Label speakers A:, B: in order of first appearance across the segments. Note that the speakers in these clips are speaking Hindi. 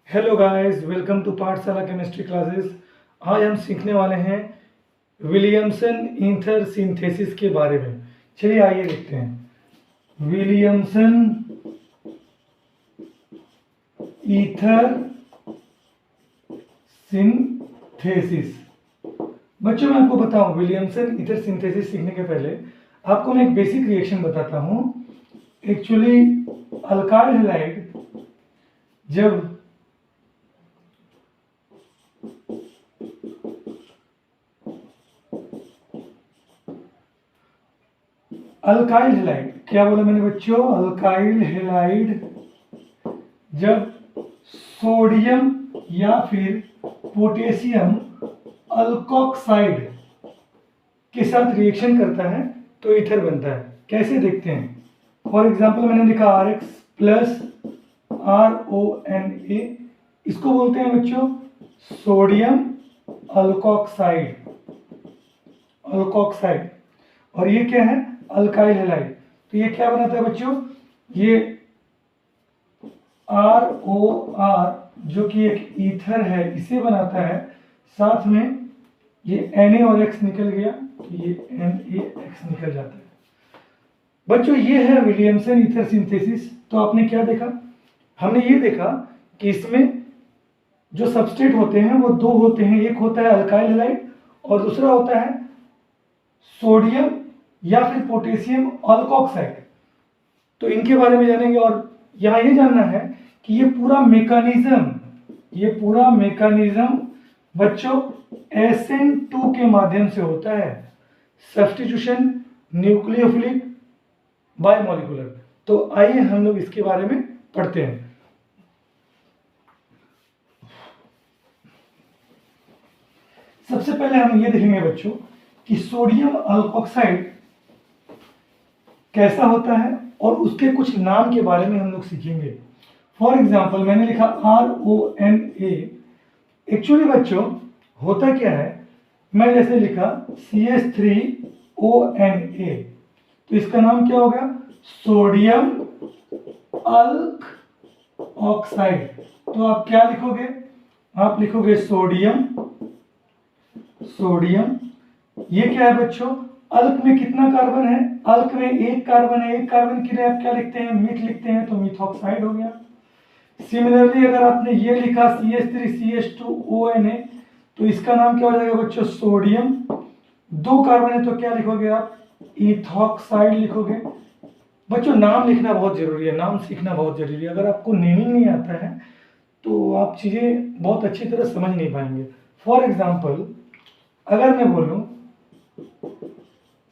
A: हेलो गाइस, वेलकम टू पाठशाला केमिस्ट्री क्लासेस। आज हम सीखने वाले हैं विलियमसन ईथर सिंथेसिस के बारे में। चलिए आइए देखते हैं विलियमसन ईथर सिंथेसिस। बच्चों मैं आपको बताऊं, विलियमसन ईथर सिंथेसिस सीखने के पहले आपको मैं एक बेसिक रिएक्शन बताता हूं। एक्चुअली अल्काइल हैलाइड जब अल्काइल हैलाइड, क्या बोला मैंने बच्चों? अल्काइल हैलाइड जब सोडियम या फिर पोटेशियम अल्कोक्साइड के साथ रिएक्शन करता है तो ईथर बनता है। कैसे देखते हैं? फॉर एग्जांपल मैंने लिखा RX प्लस RONA, इसको बोलते हैं बच्चों सोडियम अल्कोक्साइड। अल्कोक्साइड और ये क्या है? Alkyl halide. तो ये क्या बनाता है बच्चों? ये ROR जो कि एक ईथर है इसे बनाता है, साथ में ये Na और X निकल गया, ये NaX निकल जाता है। बच्चों ये है विलियमसन ईथर सिंथेसिस। तो आपने क्या देखा? हमने ये देखा कि इसमें जो सबस्ट्रेट होते हैं वो दो होते हैं, एक होता है अल्काइल हैलाइड और दूसरा होता है सोडियम या फिर पोटेशियम अल्कोक्साइड। तो इनके बारे में जानेंगे और यहाँ ये जानना है कि ये पूरा मेकानिज्म बच्चों SN2 के माध्यम से होता है, सब्स्टिट्यूशन न्यूक्लियोफिलिक बायमोलिकुलर। तो आइए हम लोग इसके बारे में पढ़ते हैं। सबसे पहले हम ये देखेंगे बच्चों कि सोडियम अल्कोक्साइड कैसा होता है और उसके कुछ नाम के बारे में हम लोग सीखेंगे। फॉर एग्जाम्पल मैंने लिखा RONA। एक्चुअली बच्चों होता क्या है, मैं जैसे लिखा CH3ONA, तो इसका नाम क्या होगा? Sodium alkoxide. तो आप क्या लिखोगे? आप लिखोगे सोडियम। ये क्या है बच्चों? अल्क में कितना कार्बन है? अल्क में एक कार्बन है, एक कार्बन के लिए आप क्या लिखते हैं? मीथ लिखते हैं, तो मिथॉक्साइड हो गया। सिमिलरली अगर आपने ये लिखा CH3CH2ONA, तो इसका नाम क्या हो जाएगा बच्चों? सोडियम। दो कार्बन है तो क्या लिखोगे आप? इथॉक्साइड लिखोगे। बच्चों नाम लिखना बहुत जरूरी है, नाम सीखना बहुत जरूरी है। अगर आपको नेमिंग नहीं आता है तो आप चीजें बहुत अच्छी तरह समझ नहीं पाएंगे। फॉर एग्जाम्पल अगर मैं बोलूं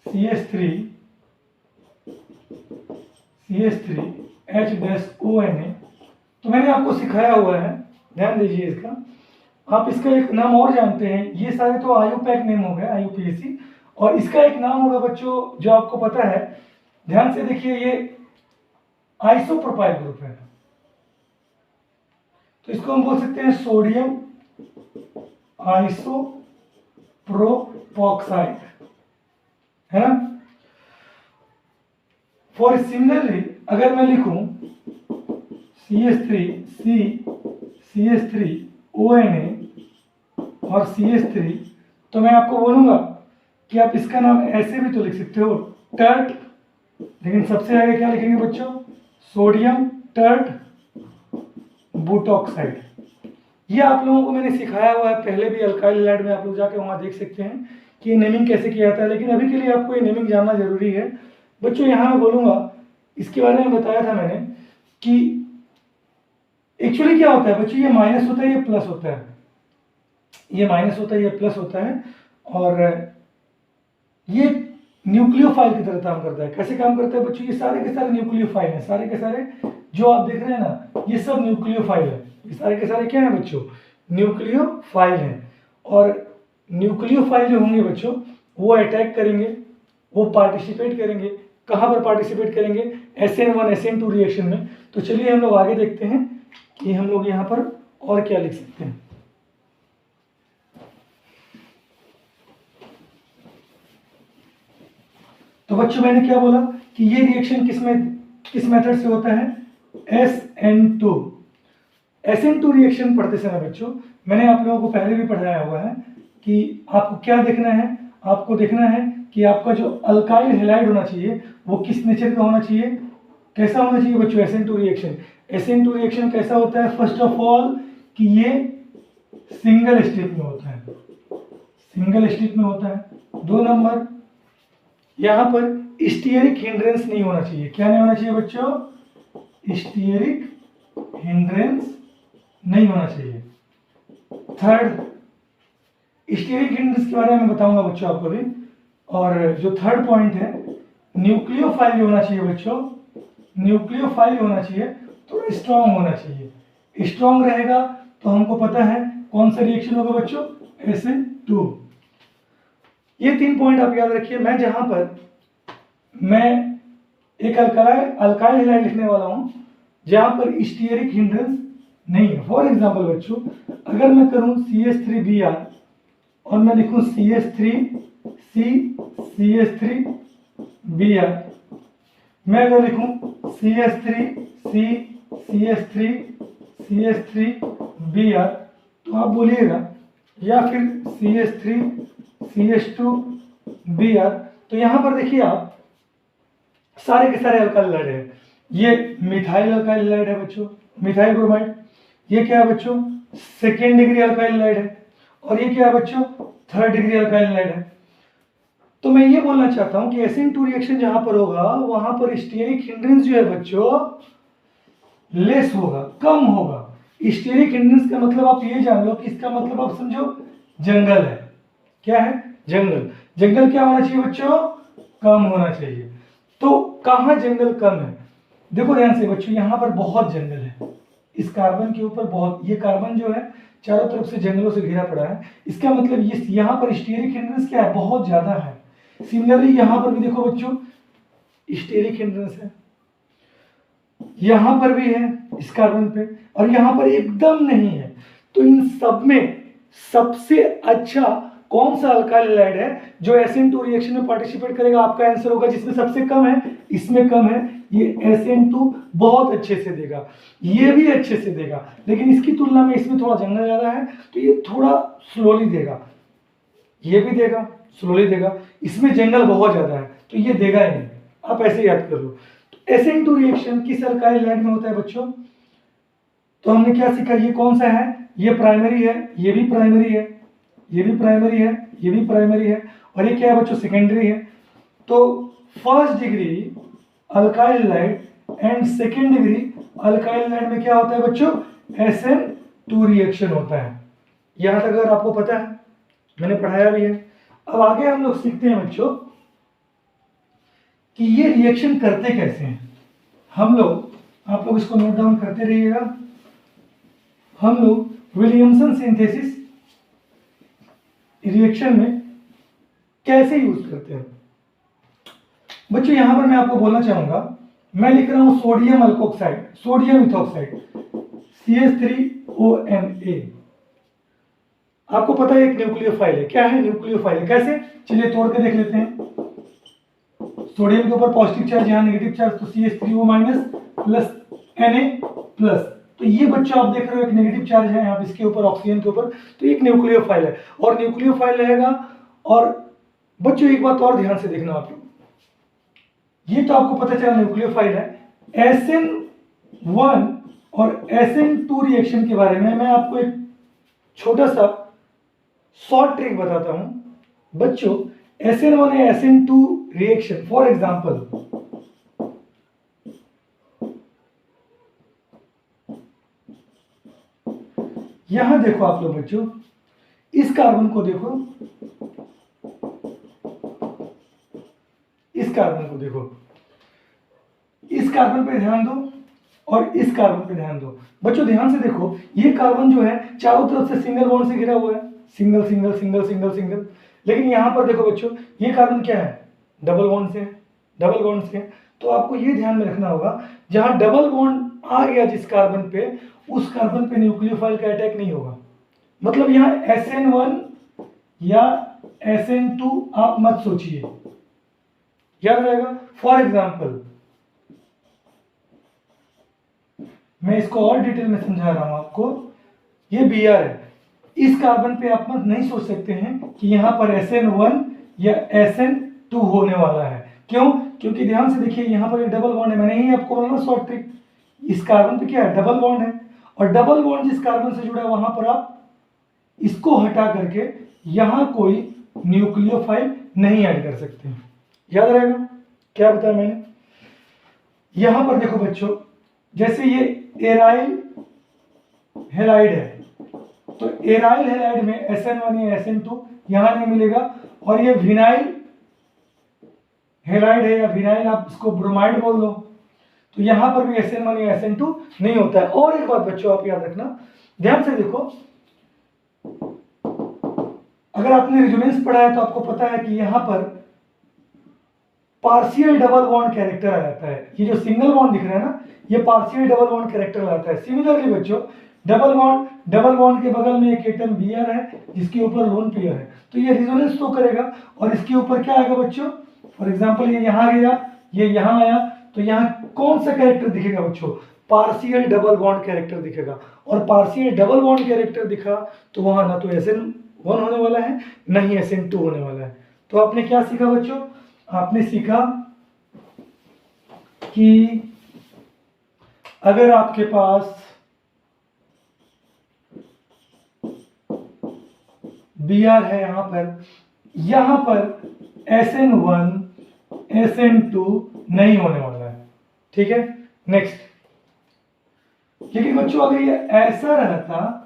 A: CH3ONA, तो मैंने आपको सिखाया हुआ है, ध्यान दीजिए इसका। आप इसका एक नाम और जानते हैं, ये सारे तो IUPAC नेम हो गए, IUPAC, और इसका एक नाम होगा बच्चों जो आपको पता है। ध्यान से देखिए, ये आइसोप्रोपाइल ग्रुप है, तो इसको हम बोल सकते हैं सोडियम आइसोप्रोपॉक्साइड, है ना। फॉर सिमिलरली अगर मैं लिखूं CH3ONA और CH3, तो मैं आपको बोलूंगा कि आप इसका नाम ऐसे भी तो लिख सकते हो, टर्ट, लेकिन सबसे आगे क्या लिखेंगे बच्चों? Sodium tert butoxide. ये आप लोगों को मैंने सिखाया हुआ है पहले भी अल्काइल हैलाइड में, आप लोग जाके वहां देख सकते हैं कि ये नेमिंग कैसे किया जाता है, लेकिन अभी के लिए आपको ये नेमिंग जानना जरूरी है बच्चों। यहाँ मैं बोलूंगा, इसके बारे में बताया था मैंने कि एक्चुअली क्या होता है बच्चों, ये माइनस होता है, ये प्लस होता है, ये माइनस होता है, ये प्लस होता है, और ये न्यूक्लियोफाइल की तरह काम करता है। कैसे काम करता है बच्चों? ये सारे के सारे न्यूक्लियोफाइल हैं, सारे के सारे जो आप देख रहे हैं ना, ये सब न्यूक्लियोफाइल है। ये सारे के सारे क्या है बच्चों? न्यूक्लियोफाइल हैं। और न्यूक्लियोफाइल जो होंगे बच्चों वो अटैक करेंगे, वो पार्टिसिपेट करेंगे। कहाँ पर पार्टिसिपेट करेंगे? SN1 SN2 रिएक्शन में। तो चलिए हम लोग आगे देखते हैं कि हम लोग यहाँ पर और क्या लिख सकते हैं। तो बच्चों मैंने क्या बोला कि ये रिएक्शन किस मेथड से होता है? SN2। SN2 रिएक्शन पढ़ते समय बच्चों मैंने आप लोगों को पहले भी पढ़ाया हुआ है कि आपको क्या देखना है, आपको देखना है कि आपका जो अल्काइल हैलाइड होना चाहिए वो किस नेचर का होना चाहिए, कैसा होना चाहिए बच्चों SN2 रिएक्शन। SN2 रिएक्शन कैसा होता है, फर्स्ट ऑफ ऑल कि ये सिंगल स्टेप में होता है, सिंगल स्टेप में होता है। 2 नंबर, यहां पर स्टीयरिक हिंड्रेंस नहीं होना चाहिए। क्या नहीं होना चाहिए बच्चों, स्टीयरिक हिंड्रेंस नहीं होना चाहिए। थर्ड, स्टीयरिक हिंड्रेंस के बारे में बताऊंगा बच्चों आपको भी। और जो थर्ड पॉइंट है, न्यूक्लियोफाइल होना चाहिए बच्चों, न्यूक्लियोफाइल होना चाहिए, तो स्ट्रॉन्ग होना चाहिए। स्ट्रॉन्ग रहेगा तो हमको पता है कौन सा रिएक्शन होगा बच्चों, SN2। ये 3 पॉइंट आप याद रखिए। मैं एक अल्काइल हैलाइड लिखने वाला हूं जहां पर स्टीयरिक हिंड्रेंस नहीं है। फॉर एग्जांपल बच्चों, अगर मैं करूं CH3Br और मैं लिखूं CH3CCH3Br, मैं अगर लिखूं CH3CCH3CH3Br तो आप बोलिएगा, या फिर CH3CH2Br, तो यहां पर देखिए आप सारे के सारे अल्काइल हैलाइड है। ये मिथाइल अल्काइल हैलाइड है बच्चों, मिथाइल ब्रोमाइड। ये क्या है बच्चों, सेकेंड डिग्री अल्काइल हैलाइड है। और ये क्या है बच्चों, थर्ड डिग्री अल्काइल हैलाइड है। तो मैं ये बोलना चाहता हूं कि SN2 रिएक्शन जहां पर होगा वहां पर स्टीयरिक हिंड्रेंस जो है बच्चों लेस होगा, कम होगा। स्टीयरिक हिंड्रेंस का मतलब आप ये जान लो कि इसका मतलब आप समझो जंगल है। क्या है, जंगल। जंगल क्या होना चाहिए बच्चों, कम होना चाहिए। तो कहां जंगल कम है, देखो ध्यान से बच्चों, यहां पर बहुत जंगल है। इस कार्बन के ऊपर बहुत, ये कार्बन जो है चारों तरफ से जंगलों से घिरा पड़ा है। इसका मतलब ये यहां पर स्टीयरिक हिंड्रेंस क्या है, बहुत ज्यादा है। सिमिलरली यहां पर भी देखो बच्चों स्टीयरिक हिंड्रेंस है, यहां पर भी है इस कार्बन पे, और यहां पर एकदम नहीं है। तो इन सब में सबसे अच्छा कौन सा अल्काइल हैलाइड है जो SN2 रिएक्शन में पार्टिसिपेट करेगा, आपका आंसर होगा जिसमें सबसे कम है, इसमें कम है, ये SN2 बहुत अच्छे से देगा, ये भी अच्छे से देगा, लेकिन इसकी तुलना में इसमें थोड़ा जंगल ज्यादा है तो ये थोड़ा स्लोली देगा। ये भी देगा, स्लोली देगा, इसमें जंगल बहुत ज्यादा है तो ये देगा ही नहीं। आप ऐसे याद कर लो। SN2 रिएक्शन किस अल्काइल हैलाइड में होता है बच्चों, तो हमने क्या सीखा, ये कौन सा है, ये प्राइमरी है, ये भी प्राइमरी है, ये भी प्राइमरी है, ये भी प्राइमरी है, और ये क्या है बच्चों, सेकेंडरी है। तो first degree alkyl halide and second degree alkyl halide में क्या होता है बच्चों, SN2 रिएक्शन होता है। यहां तक अगर आपको पता है, मैंने पढ़ाया भी है। अब आगे हम लोग सीखते हैं बच्चों कि ये रिएक्शन करते कैसे हैं। हम लोग, आप लोग इसको नोट डाउन करते रहिएगा, हम लोग विलियमसन सिंथेसिस रिएक्शन में कैसे यूज करते हैं बच्चों। यहां पर मैं आपको बोलना चाहूंगा, मैं लिख रहा हूं sodium alkoxide, sodium ethoxide CH3ONA। आपको पता है एक न्यूक्लियोफाइल है। क्या है, न्यूक्लियोफाइल है। कैसे, चलिए तोड़ के देख लेते हैं। सोडियम के ऊपर पॉजिटिव चार्ज, यहाँ नेगेटिव चार्ज, तो CH3O- प्लस Na+। तो ये बच्चों आप देख रहे हो एक नेगेटिव चार्ज है यहाँ इसके ऊपर, ऑक्सीजन के ऊपर, तो एक न्यूक्लियोफाइल है और न्यूक्लियोफाइल रहेगा। और बच्चों एक बात और ध्यान से देखना आप लोग, ये तो आपको पता चला न्यूक्लियोफाइल है। SN1 और SN2 रिएक्शन के बारे में मैं आपको एक छोटा सा शॉर्ट ट्रिक बताता हूं बच्चों। SN1 या SN2 रिएक्शन, फॉर एग्जांपल यहां देखो आप लोग बच्चों, इस कार्बन को देखो, इस कार्बन को देखो, इस कार्बन पे ध्यान दो और इस कार्बन पे ध्यान दो। बच्चों ध्यान से देखो, ये कार्बन जो है चारों तरफ से सिंगल बॉन्ड से घिरा हुआ है, single single single single single. लेकिन यहां पर देखो बच्चों, ये कार्बन क्या है, डबल बॉन्ड से, डबल बॉन्ड से। तो आपको ये ध्यान में रखना होगा, जहां डबल बॉन्ड आ गया जिस कार्बन पे, उस कार्बन पे न्यूक्लियोफाइल का अटैक नहीं होगा। मतलब यहां SN1 या SN2 आप मत सोचिए, याद रहेगा। फॉर एग्जाम्पल मैं इसको और डिटेल में समझा रहा हूं आपको। ये Br है, इस कार्बन पे आप मत नहीं सोच सकते हैं कि यहाँ पर SN1 या SN2 होने वाला है। क्यों? क्योंकि ध्यान से देखिए यहाँ पर ये डबल बॉन्ड है, मैंने ही आपको बोला ना शॉर्ट ट्रिक, इस कार्बन पे क्या है, डबल बॉन्ड है, और डबल बॉन्ड जिस कार्बन से जुड़ा है वहां पर आप इसको हटा करके यहां कोई न्यूक्लियोफाइल नहीं ऐड कर सकते हैं। याद रहेगा क्या बताया मैंने? यहां पर देखो बच्चों, जैसे ये एराइल हेलाइड है, तो एराइल हेलाइड में SN1 या SN2 यहां नहीं मिलेगा, और ये विनाइल हेलाइड है या विनाइल आप इसको ब्रोमाइड बोल दो, तो यहां पर भी SN1 या SN2 नहीं होता है। और एक बात बच्चों आप याद रखना, ध्यान से देखो, अगर आपने रेजोनेंस पढ़ा है तो आपको पता है कि यहां पर पार्शियल डबल बॉन्ड कैरेक्टर आ जाता है। ये जो सिंगल बॉन्ड दिख रहा है ना, ये पार्शियल डबल बॉन्ड कैरेक्टर आता है। सिमिलरली बच्चों, डबल बॉन्ड के बगल में एक एटम Br है जिसके ऊपर लोन पेयर है, तो ये रेजोनेंस शो करेगा, और इसके ऊपर क्या आएगा बच्चों, फॉर एग्जांपल ये यहाँ गया, ये यहाँ आया, तो यहाँ कौन सा कैरेक्टर दिखेगा बच्चों, पार्शियल डबल बॉन्ड कैरेक्टर दिखेगा। और पार्शियल डबल बॉन्ड कैरेक्टर दिखा तो वहां ना तो SN1 होने वाला है, ना ही SN2 होने वाला है। तो आपने क्या सीखा बच्चों? आपने सीखा कि अगर आपके पास Br है, यहां पर SN1 SN2 नहीं होने वाला है, ठीक है। नेक्स्ट, लेकिन बच्चों अगर ये ऐसा रहता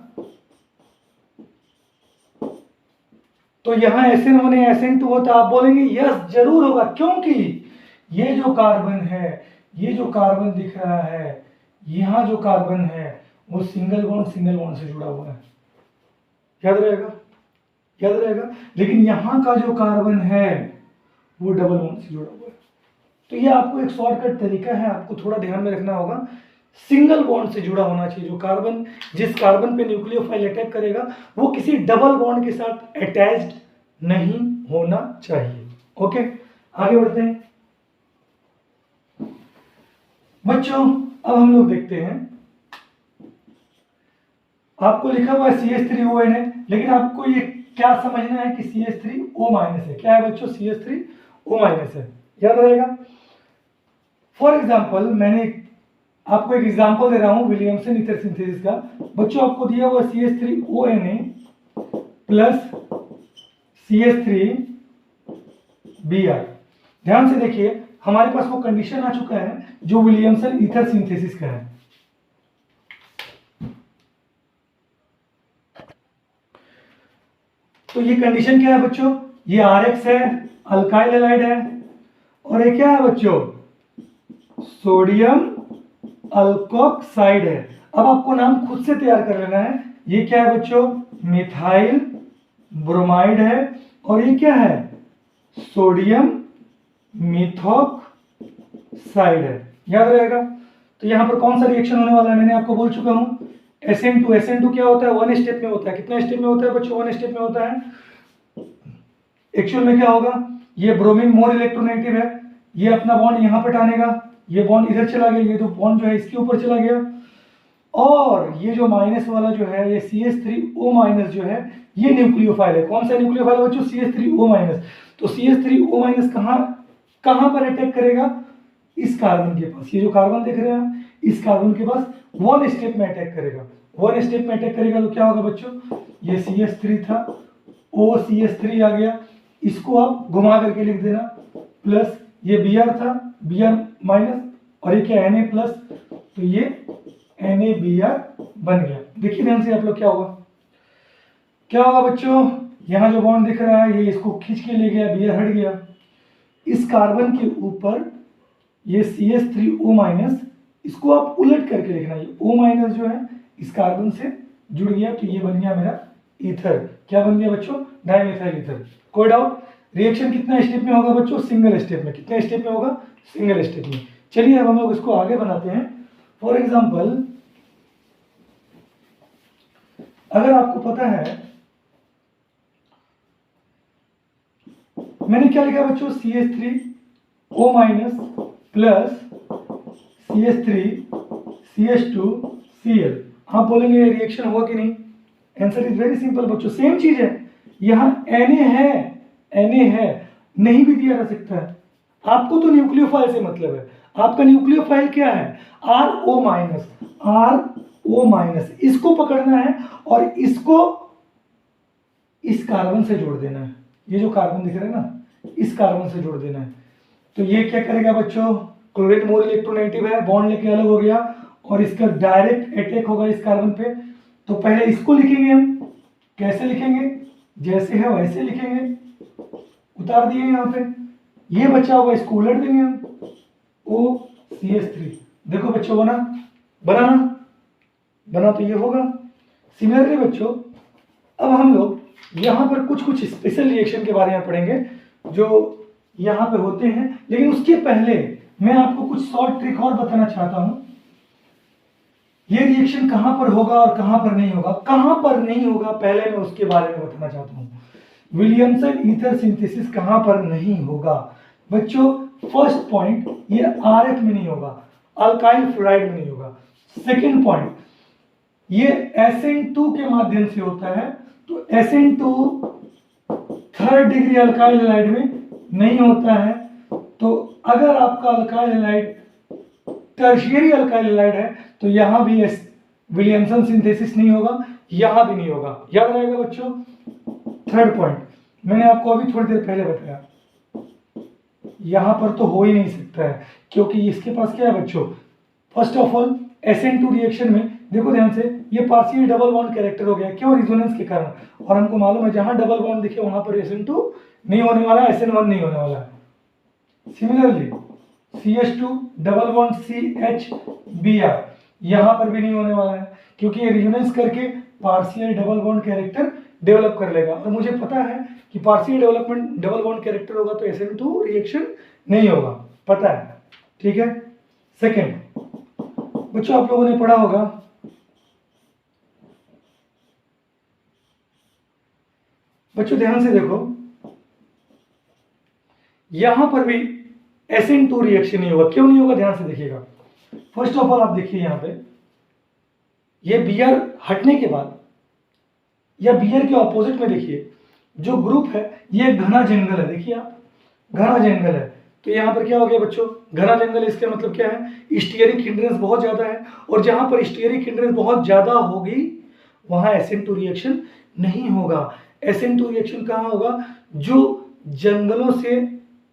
A: तो यहां SN1 या SN2 होता, आप बोलेंगे यस जरूर होगा, क्योंकि ये जो कार्बन है, ये जो कार्बन दिख रहा है, यहां जो कार्बन है वो सिंगल बॉन्ड से जुड़ा हुआ है। याद रहेगा, याद रहेगा। लेकिन यहां का जो कार्बन है वो डबल बॉन्ड से जुड़ा हुआ है। तो ये आपको एक शॉर्टकट तरीका है, आपको थोड़ा ध्यान में रखना होगा, सिंगल बॉन्ड से जुड़ा होना चाहिए। जो कार्बन, जिस कार्बन पे न्यूक्लियोफाइल अटैक करेगा वो किसी डबल बॉन्ड के साथ अटैच्ड नहीं होना चाहिए। ओके, आगे बढ़ते हैं बच्चों। अब हम लोग देखते हैं, आपको लिखा हुआ है CH3ON है, लेकिन आपको ये क्या समझना है कि CH3O- है। क्या है बच्चों? CH3O- है। याद रहेगा। फॉर एग्जाम्पल, मैंने आपको एक एग्जाम्पल दे रहा हूं विलियमसन ईथर सिंथेसिस का। बच्चों आपको दिया हुआ CH3ONA प्लस CH3Br। ध्यान से देखिए, हमारे पास वो कंडीशन आ चुका है जो विलियमसन ईथर सिंथेसिस का है। तो ये कंडीशन क्या है बच्चों? ये RX है, अल्काइल हैलाइड है, और ये क्या है बच्चों? सोडियम अल्कोक्साइड है। अब आपको नाम खुद से तैयार कर लेना है। ये क्या है बच्चों? मिथाइल ब्रोमाइड है, और ये क्या है? सोडियम मिथॉक्साइड है। याद रहेगा। तो यहां पर कौन सा रिएक्शन होने वाला है मैंने आपको बोल चुका हूं, SN2 क्या होता है? 1 स्टेप में होता है। कितना स्टेप में होता है बच्चों? 1 स्टेप में होता है। एक्चुअल में क्या होगा, ये ब्रोमीन मोर इलेक्ट्रोनेगेटिव है, ये अपना बॉन्ड यहां पर टानेगा, ये बॉन्ड इधर चला गया, ये तो बॉन्ड जो है इसके ऊपर चला गया, और ये जो माइनस वाला जो है, ये CH3O- जो है, ये न्यूक्लियोफाइल है। कौन सा न्यूक्लियोफाइल बच्चों? CH3O-। तो CH3O- कहां पर अटैक करेगा? इस कार्बन के पास। ये जो कार्बन देख रहे हैं, इस कार्बन के पास 1 स्टेप में अटैक करेगा। 1 स्टेप में अटैक करेगा तो क्या होगा बच्चों? ये CH3 था, OCH3 आ गया, इसको आप घुमा करके लिख देना, प्लस ये Br था, Br-, और ये क्या Na+, तो ये NaBr बन गया। देखिए ध्यान से आप लोग, क्या होगा, क्या होगा बच्चों? यहां जो बॉन्ड दिख रहा है ये इसको खींच के ले गया, Br हट गया, इस कार्बन के ऊपर ये CH3O-, इसको आप उलट करके लिखना, ये O- जो है इस कार्बन से जुड़ गया, तो ये बन गया मेरा ईथर। क्या बन गया बच्चों? Dimethyl ether. कोई डाउट? रिएक्शन कितना स्टेप में होगा बच्चों? सिंगल स्टेप में। कितने स्टेप में होगा? सिंगल स्टेप में। चलिए अब हम लोग इसको आगे बनाते हैं। फॉर एग्जाम्पल, अगर आपको पता है, मैंने क्या लिखा बच्चों? CH3O- plus CH2Cl। आप बोलेंगे ये रिएक्शन हुआ कि नहीं? आंसर इज वेरी सिंपल बच्चों, सेम चीज है। यहाँ Na है, नहीं भी दिया जा सकता है। आपको तो न्यूक्लियोफाइल से मतलब है। आपका न्यूक्लियोफाइल क्या है? RO माइनस, इसको पकड़ना है और इसको इस कार्बन से जोड़ देना है। ये जो कार्बन दिख रहा है ना, इस कार्बन से जोड़ देना है। तो ये क्या करेगा बच्चों? क्लोरीन मोर इलेक्ट्रोनेगेटिव है, बॉन्ड लेके अलग हो गया और इसका डायरेक्ट अटैक होगा इस कार्बन पे। तो पहले इसको लिखेंगे हम, कैसे लिखेंगे? जैसे है वैसे लिखेंगे, उतार दिए यहाँ पे। ये बचा होगा, इसको उलट देंगे हम, OCH3। देखो बच्चों बना तो ये होगा। सिमिलरली बच्चों, अब हम लोग यहाँ पर कुछ स्पेशल रिएक्शन के बारे में पढ़ेंगे जो यहाँ पे होते हैं, लेकिन उसके पहले मैं आपको कुछ शॉर्ट ट्रिक और बताना चाहता हूँ। ये रिएक्शन कहाँ पर होगा और कहाँ पर नहीं होगा। कहाँ पर नहीं होगा पहले मैं उसके बारे में बताना चाहता हूँ। विलियमसन ईथर सिंथेसिस कहाँ पर नहीं होगा बच्चों? फर्स्ट पॉइंट, ये RF में नहीं होगा, अल्काइल फ्लोराइड में नहीं होगा। सेकेंड पॉइंट, ये SN2 के माध्यम से होता है, तो SN2 third degree alkyl halide में नहीं होता है। तो अगर आपका alkyl halide tertiary alkyl halide है तो यहां भी विलियमसन सिंथेसिस नहीं होगा, यहां भी नहीं होगा। याद रहेगा बच्चों। थर्ड पॉइंट मैंने आपको अभी थोड़ी देर पहले बताया, यहां पर तो हो ही नहीं सकता है, क्योंकि इसके पास क्या है बच्चों? First of all SN2 reaction में देखो ध्यान से, ये पार्शियल डबल बॉन्ड कैरेक्टर हो गया, क्यों? रिजोनेंस के कारण। और हमको मालूम है जहां डबल बॉन्ड दिखे वहां पर SN2 नहीं होने वाला, SN1 नहीं होने वाला है। Similarly CH2 double bond CH Br यहां पर भी नहीं होने वाला है, क्योंकि ये रिजोनेंस करके partial double bond character develop कर लेगा। और मुझे पता है कि partial development double bond character होगा तो SN2 रिएक्शन नहीं होगा, पता है, ठीक है। सेकेंड बच्चों, आप लोगों ने पढ़ा होगा बच्चों, ध्यान से देखो, यहां पर भी SN2 रिएक्शन नहीं होगा। क्यों नहीं होगा? ध्यान से देखिएगा। फर्स्ट ऑफ ऑल आप देखिए यहां पे, ये Br हटने के बाद या Br के ऑपोजिट में देखिए जो ग्रुप है, ये घना जंगल है। देखिए आप, घना जंगल है। तो यहाँ पर क्या हो गया बच्चों? घना जंगल, इसका मतलब क्या है? स्टीयरिक हिंड्रेंस बहुत ज्यादा है, और जहां पर स्टीयरिक हिंड्रेंस बहुत ज्यादा होगी वहां SN2 रिएक्शन नहीं होगा। SN2 रिएक्शन कहाँ होगा? जो जंगलों से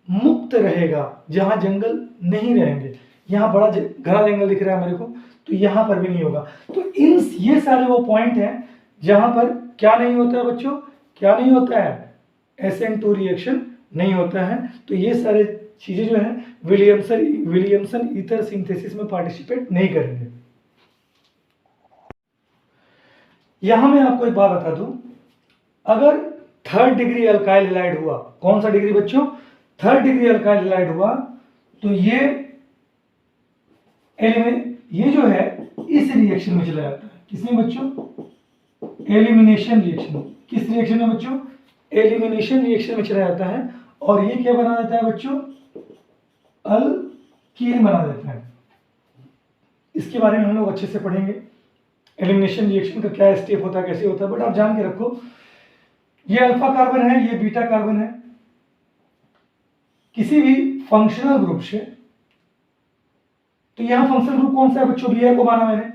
A: मुक्त रहेगा, जहां जंगल नहीं रहेंगे। यहाँ बड़ा घना जंगल दिख रहा है मेरे को, तो यहाँ पर भी नहीं होगा। तो ये सारे वो पॉइंट हैं जहां पर क्या नहीं होता है बच्चों? क्या नहीं होता है? SN2 रिएक्शन नहीं होता है। तो ये सारे चीजें जो है विलियमसन ईथर सिंथेसिस में पार्टिसिपेट नहीं करेंगे। यहां मैं आपको एक बात बता दूं, अगर थर्ड डिग्री अल्काइल हैलाइड हुआ, कौन सा डिग्री बच्चों? थर्ड डिग्री अल्काइल हैलाइड हुआ, तो ये जो है इस रिएक्शन में चला जाता है। किसमें बच्चों? Elimination reaction. किस रिएक्शन में बच्चों? एलिमिनेशन रिएक्शन में चला जाता है। और ये क्या बना देता है बच्चों? अल्कीन बना देता है। इसके बारे में हम लोग अच्छे से पढ़ेंगे, एलिमिनेशन रिएक्शन का क्या स्टेप होता है, कैसे होता है। बट आप जान के रखो, ये अल्फा कार्बन है, ये बीटा कार्बन है। किसी भी फंक्शनल ग्रुप से, तो यहां फंक्शनल ग्रुप कौन सा है बच्चों? Br को माना मैंने,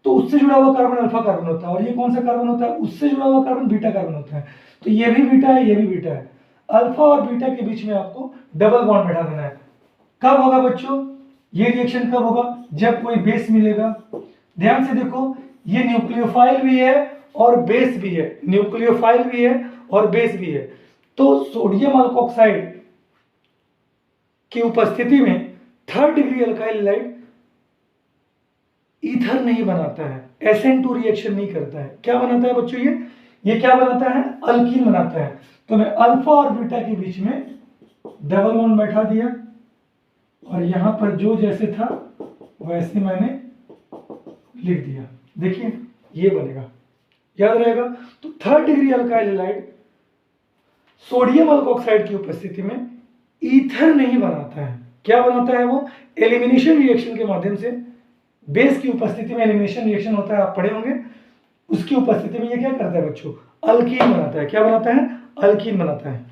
A: तो उससे जुड़ा हुआ कार्बन अल्फा कार्बन होता है। और ये कौन सा कार्बन होता है? उससे जुड़ा हुआ कार्बन बीटा कार्बन होता है। तो ये भी बीटा है, ये भी बीटा है। अल्फा और बीटा के बीच में आपको डबल बॉन्ड बैठा देना है। कब होगा बच्चों ये रिएक्शन? कब होगा? जब कोई बेस मिलेगा। ध्यान से देखो, ये न्यूक्लियोफाइल भी है और बेस भी है, न्यूक्लियोफाइल भी है और बेस भी है। तो सोडियम अल्कोक्साइड की उपस्थिति में third degree alkyl halide ether नहीं बनाता है, SN2 रिएक्शन नहीं करता है। क्या बनाता है बच्चों? ये क्या बनाता है? अल्कीन बनाता है। तो मैं अल्फा और बीटा के बीच में डबल बॉन्ड बैठा दिया, और यहां पर जो जैसे था वैसे मैंने लिख दिया। देखिए ये बनेगा, याद रहेगा। तो third degree alkyl halide sodium alkoxide की उपस्थिति में ईथर नहीं बनाता है। क्या बनाता है वो? एलिमिनेशन रिएक्शन के माध्यम से बेस की उपस्थिति में एलिमिनेशन रिएक्शन होता है, आप पढ़े होंगे। उसकी उपस्थिति में ये क्या करता है बच्चों, अल्कीन बनाता है। क्या बनाता है, अल्कीन बनाता है।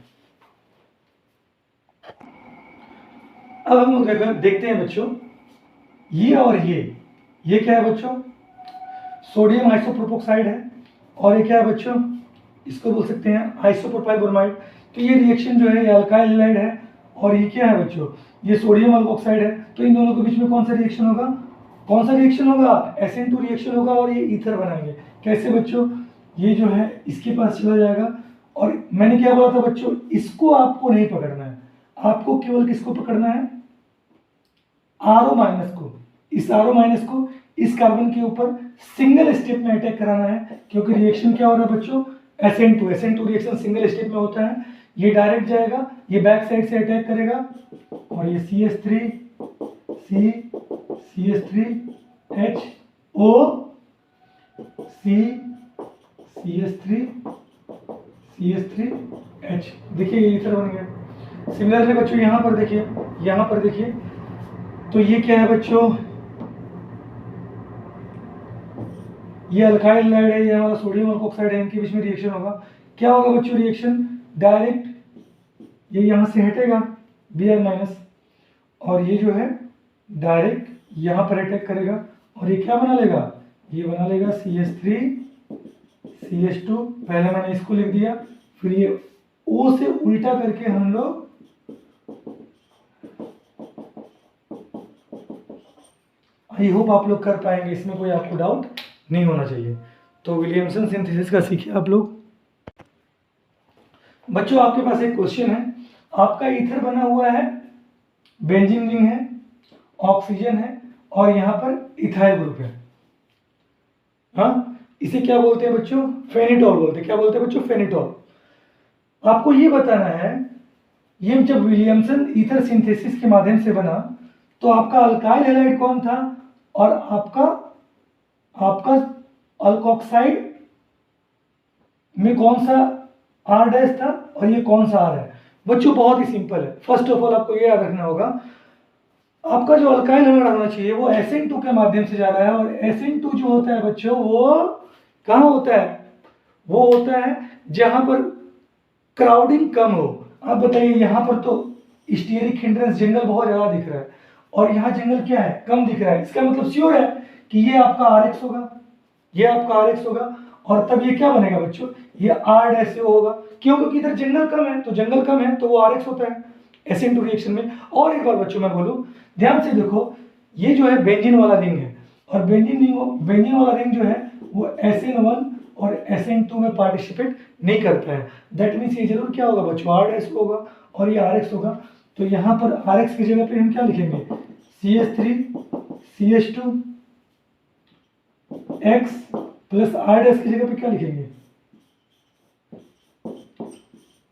A: अब हम लोग देखते हैं बच्चों, ये और ये क्या है बच्चों, सोडियम आइसोप्रोपोक्साइड है, और ये क्या है बच्चों, इसको बोल सकते हैं आइसोप्रोपाइल ब्रोमाइड। तो ये रिएक्शन जो है ये अल्काइल हैलाइड है, और ये क्या है बच्चों, ये सोडियम अल्कोक्साइड है। तो इन दोनों के बीच में कौन सा रिएक्शन होगा, कौन सा रिएक्शन होगा, SN2 रिएक्शन होगा, और ये ईथर बनाएंगे। कैसे बच्चों, ये जो है इसके पास चला जाएगा, और मैंने क्या बोला था बच्चों, इसको आपको नहीं पकड़ना है, आपको केवल किसको पकड़ना है, RO माइनस को। इस RO माइनस को इस कार्बन के ऊपर सिंगल स्टेप में अटैक कराना है, क्योंकि रिएक्शन क्या हो रहा है बच्चों, SN2 रिएक्शन सिंगल स्टेप में होता है। ये डायरेक्ट जाएगा, ये बैक साइड से अटैक करेगा, और ये CH3 CH3H O CH3H। देखिए ये इथर बन गया। सिमिलरली बच्चों यहाँ पर देखिए, यहाँ पर देखिए, तो ये क्या है बच्चों, ये अल्काइल हैलाइड है, ये हमारा सोडियम अल्कोक्साइड है, इनके बीच में रिएक्शन होगा। क्या होगा बच्चों, रिएक्शन डायरेक्ट ये यहाँ से हटेगा Br माइनस, और ये जो है डायरेक्ट यहाँ पर अटैक करेगा, और ये क्या बना लेगा, ये बना लेगा CH3 CH2। पहले मैंने इसको लिख दिया, फिर ये O से उल्टा करके हम लोग आई होप आप लोग कर पाएंगे, इसमें कोई आपको डाउट नहीं होना चाहिए। तो विलियमसन सिंथेसिस का सीखिए आप लोग। बच्चों आपके पास एक क्वेश्चन है, आपका ईथर बना हुआ है, बेंजीन रिंग है, ऑक्सीजन है, और यहाँ पर इथाइल ग्रुप है। हाँ, इसे क्या बोलते हैं बच्चों, फेनिटॉल बोलते हैं। क्या बोलते हैं बच्चों, फेनिटॉल। आपको ये बताना है, ये जब विलियमसन ईथर सिंथेसिस के माध्यम से बना, तो आपका अल्काइल हैलाइड कौन था, और आपका अल्कोक्साइड में कौन सा R डैश था, और ये कौन सा R है। बच्चों बहुत ही सिंपल है। फर्स्ट ऑफ ऑल आपको ये याद रखना होगा, आपका जो अल्काइल हैलाइड होना चाहिए वो SN2 के माध्यम से जा रहा है, और SN2 जो होता है बच्चों वो कहाँ होता है, वो होता है जहां पर क्राउडिंग कम हो। आप बताइए, यहाँ पर तो स्टीयरिक हिंड्रेंस जंगल बहुत ज्यादा दिख रहा है, और यहाँ जंगल क्या है, कम दिख रहा है। इसका मतलब श्योर है कि ये आपका RX होगा, ये आपका RX होगा, और तब ये क्या बनेगा बच्चों, ये R डैश होगा। क्यों, क्योंकि इधर जंगल कम है, तो जंगल कम है तो वो RX होता है SN2 रिएक्शन में। और एक बार बच्चों मैं बोलूं, ध्यान से देखो, ये जो है बेंजीन वाला रिंग है, और बेंजीन वाला रिंग जो है वो SN1 और SN2 में पार्टिसिपेट नहीं करता है। दैट मीन्स ये जरूर क्या होगा बच्चों, R डैश होगा, और ये RX होगा। तो यहाँ पर RX की जगह पे हम क्या लिखेंगे, CH3 CH2 X plus R dash की जगह पे क्या लिखेंगे,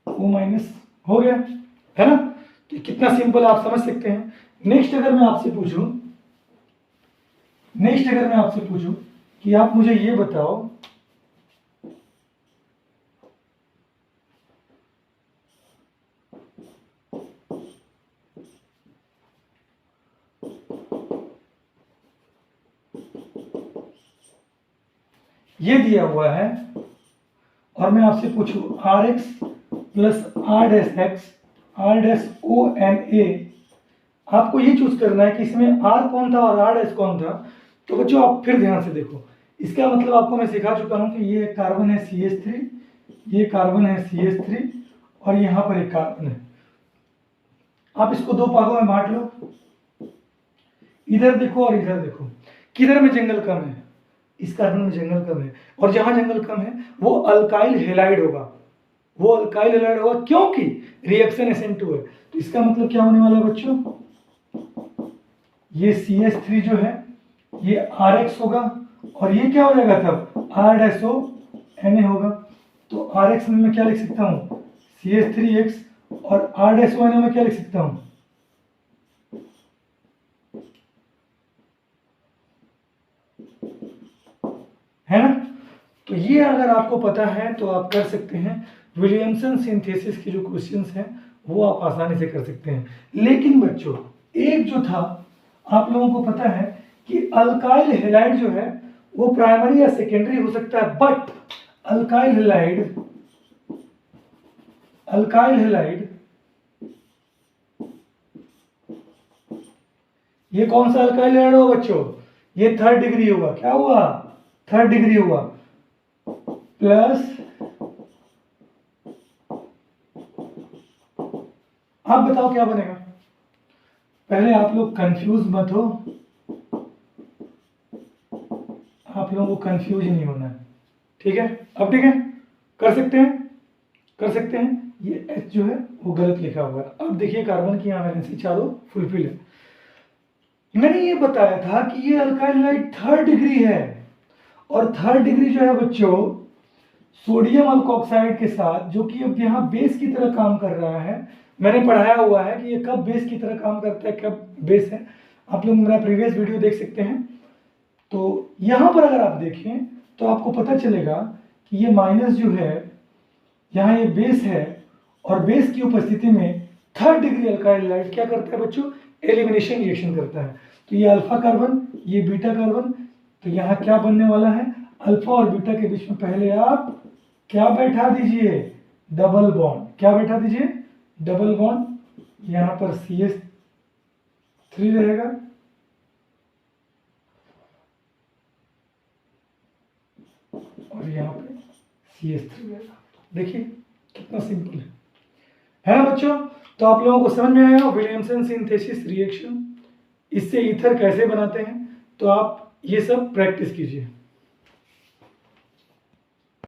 A: O माइनस। हो गया है ना। तो कितना सिंपल आप समझ सकते हैं। नेक्स्ट अगर मैं आपसे पूछूं कि आप मुझे ये बताओ, ये दिया हुआ है, और मैं आपसे पूछूं RX plus R dash X R dash O N A, आपको ये चूज करना है कि इसमें R कौन था और R डैश कौन था। तो बच्चों आप फिर ध्यान से देखो, इसका मतलब आपको मैं सिखा चुका हूं कि ये कार्बन है CH3, ये कार्बन है CH3, और यहाँ पर एक कार्बन है। आप इसको दो भागों में बांट लो, इधर देखो और इधर देखो, किधर में जंगल कम है, इस कार्बन में जंगल कम है, और जहां जंगल कम है वो अल्काइल हैलाइड होगा, वो अल्काइल हैलाइड होगा, क्योंकि रिएक्शन SN2 है। तो इसका मतलब क्या होने वाला है बच्चों, ये CH3 जो है ये RX होगा, और ये क्या हो जाएगा तब R डैश O Na होगा। तो RX में मैं क्या लिख सकता हूँ, CH3X, और R डैश O Na में क्या लिख सकता हूँ, है ना। तो ये अगर आपको पता है तो आप कर सकते हैं। विलियमसन सिंथेसिस के जो क्वेश्चंस हैं वो आप आसानी से कर सकते हैं। लेकिन बच्चों एक जो था, आप लोगों को पता है कि अल्काइल हैलाइड जो है वो प्राइमरी या सेकेंडरी हो सकता है, बट अल्काइल हैलाइड ये कौन सा अल्काइल हैलाइड होगा बच्चों? ये थर्ड डिग्री होगा। क्या हुआ? थर्ड डिग्री हुआ। प्लस आप बताओ क्या बनेगा? पहले आप लोग कंफ्यूज मत हो, आप लोगों को कंफ्यूज नहीं होना है, ठीक है? अब ठीक है, कर सकते हैं। ये H जो है वो गलत लिखा हुआ है। अब देखिए कार्बन की यहाँ वैलेंसी चारों फुलफिल है। मैंने ये बताया था कि ये अल्काइल हैलाइड थर्ड डिग्री है, और थर्ड डिग्री जो है बच्चों सोडियम अल्कोक्साइड के साथ, जो कि अब यहाँ बेस की तरह काम कर रहा है। मैंने पढ़ाया हुआ है कि ये कब बेस की तरह काम करता है, कब बेस है। आप लोग मेरा प्रीवियस वीडियो देख सकते हैं। तो यहाँ पर अगर आप देखें तो आपको पता चलेगा कि ये माइनस जो है यहाँ ये बेस है, और बेस की उपस्थिति में थर्ड डिग्री अल्काइल हैलाइड क्या करता है बच्चों? एलिमिनेशन रिएक्शन करता है। तो ये अल्फा कार्बन, ये बीटा कार्बन, तो यहाँ क्या बनने वाला है? अल्फा और बीटा के बीच में पहले आप क्या बैठा दीजिए? Double bond. क्या बैठा दीजिए? Double bond. यहाँ पर CH3 रहेगा, और यहाँ पे CH3 रहेगा। देखिए कितना सिंपल है ना बच्चों? तो आप लोगों को समझ में आया विलियमसन सिंथेसिस रिएक्शन, इससे ईथर कैसे बनाते हैं? तो आप ये सब प्रैक्टिस कीजिए।